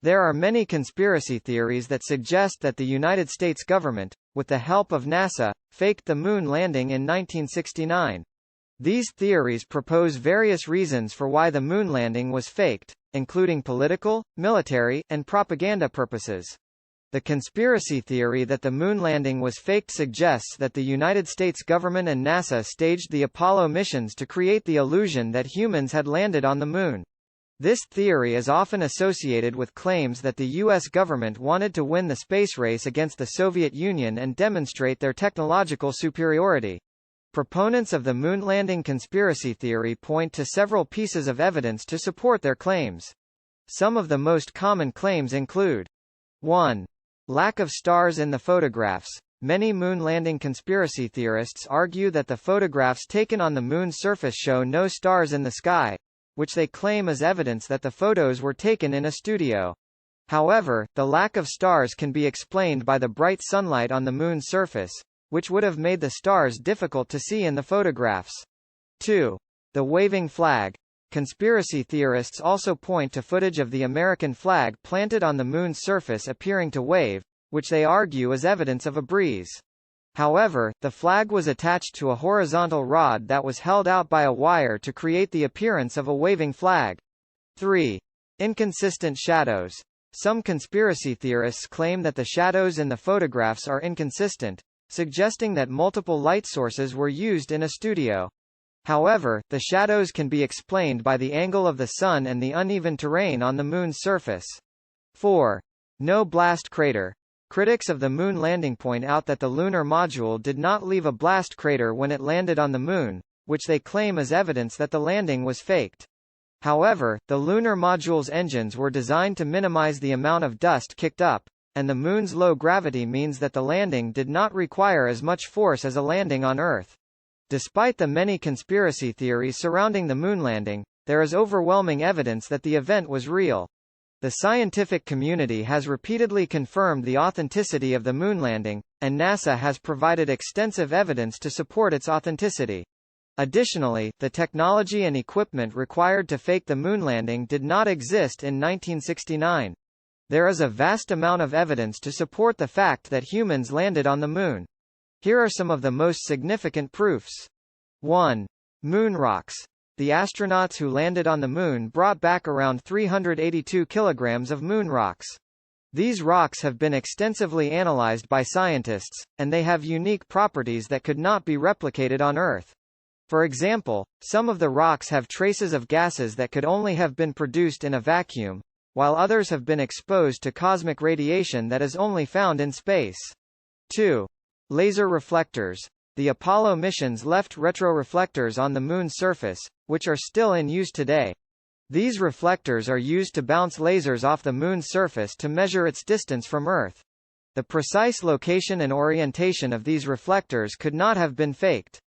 There are many conspiracy theories that suggest that the United States government, with the help of NASA, faked the moon landing in 1969. These theories propose various reasons for why the moon landing was faked, including political, military, and propaganda purposes. The conspiracy theory that the moon landing was faked suggests that the United States government and NASA staged the Apollo missions to create the illusion that humans had landed on the moon. This theory is often associated with claims that the U.S. government wanted to win the space race against the Soviet Union and demonstrate their technological superiority. Proponents of the moon landing conspiracy theory point to several pieces of evidence to support their claims. Some of the most common claims include: 1. Lack of stars in the photographs. Many moon landing conspiracy theorists argue that the photographs taken on the moon's surface show no stars in the sky, which they claim is evidence that the photos were taken in a studio. However, the lack of stars can be explained by the bright sunlight on the moon's surface, which would have made the stars difficult to see in the photographs. 2. The waving flag. Conspiracy theorists also point to footage of the American flag planted on the moon's surface appearing to wave, which they argue is evidence of a breeze. However, the flag was attached to a horizontal rod that was held out by a wire to create the appearance of a waving flag. 3. Inconsistent shadows. Some conspiracy theorists claim that the shadows in the photographs are inconsistent, suggesting that multiple light sources were used in a studio. However, the shadows can be explained by the angle of the sun and the uneven terrain on the moon's surface. 4. No blast crater. Critics of the moon landing point out that the lunar module did not leave a blast crater when it landed on the moon, which they claim is evidence that the landing was faked. However, the lunar module's engines were designed to minimize the amount of dust kicked up, and the moon's low gravity means that the landing did not require as much force as a landing on Earth. Despite the many conspiracy theories surrounding the moon landing, there is overwhelming evidence that the event was real. The scientific community has repeatedly confirmed the authenticity of the moon landing, and NASA has provided extensive evidence to support its authenticity. Additionally, the technology and equipment required to fake the moon landing did not exist in 1969. There is a vast amount of evidence to support the fact that humans landed on the moon. Here are some of the most significant proofs. 1. Moon rocks. The astronauts who landed on the moon brought back around 382 kilograms of moon rocks. These rocks have been extensively analyzed by scientists, and they have unique properties that could not be replicated on Earth. For example, some of the rocks have traces of gases that could only have been produced in a vacuum, while others have been exposed to cosmic radiation that is only found in space. 2. Laser reflectors. The Apollo missions left retroreflectors on the moon's surface, which are still in use today. These reflectors are used to bounce lasers off the moon's surface to measure its distance from Earth. The precise location and orientation of these reflectors could not have been faked.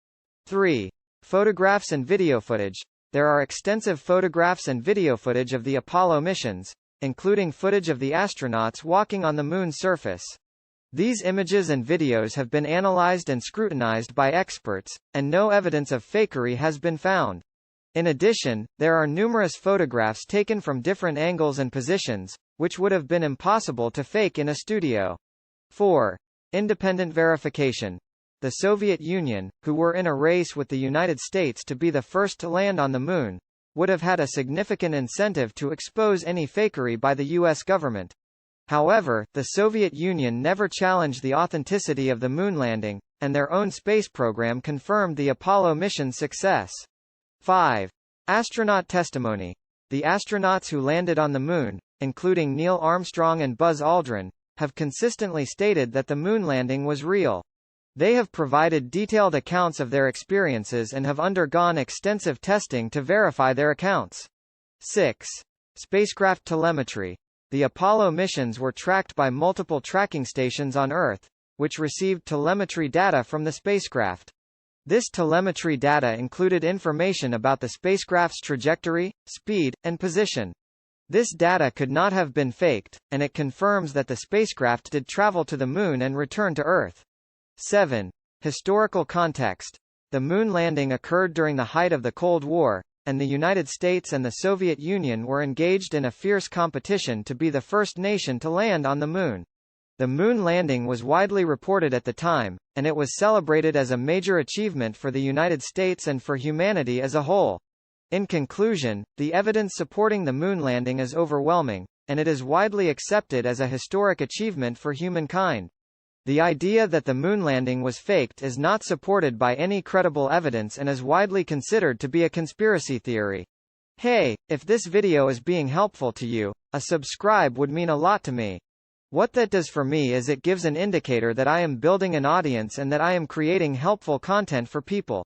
3. Photographs and video footage. There are extensive photographs and video footage of the Apollo missions, including footage of the astronauts walking on the moon's surface. These images and videos have been analyzed and scrutinized by experts, and no evidence of fakery has been found. In addition, there are numerous photographs taken from different angles and positions, which would have been impossible to fake in a studio. 4. Independent verification. The Soviet Union, who were in a race with the United States to be the first to land on the moon, would have had a significant incentive to expose any fakery by the U.S. government. However, the Soviet Union never challenged the authenticity of the moon landing, and their own space program confirmed the Apollo mission's success. 5. Astronaut testimony. The astronauts who landed on the moon, including Neil Armstrong and Buzz Aldrin, have consistently stated that the moon landing was real. They have provided detailed accounts of their experiences and have undergone extensive testing to verify their accounts. 6. Spacecraft telemetry. The Apollo missions were tracked by multiple tracking stations on Earth, which received telemetry data from the spacecraft. This telemetry data included information about the spacecraft's trajectory, speed, and position. This data could not have been faked, and it confirms that the spacecraft did travel to the moon and return to Earth. 7. Historical context. The moon landing occurred during the height of the Cold War, and the United States and the Soviet Union were engaged in a fierce competition to be the first nation to land on the Moon. The Moon landing was widely reported at the time, and it was celebrated as a major achievement for the United States and for humanity as a whole. In conclusion, the evidence supporting the Moon landing is overwhelming, and it is widely accepted as a historic achievement for humankind. The idea that the Moon landing was faked is not supported by any credible evidence and is widely considered to be a conspiracy theory. Hey, if this video is being helpful to you, a subscribe would mean a lot to me. What that does for me is it gives an indicator that I am building an audience and that I am creating helpful content for people.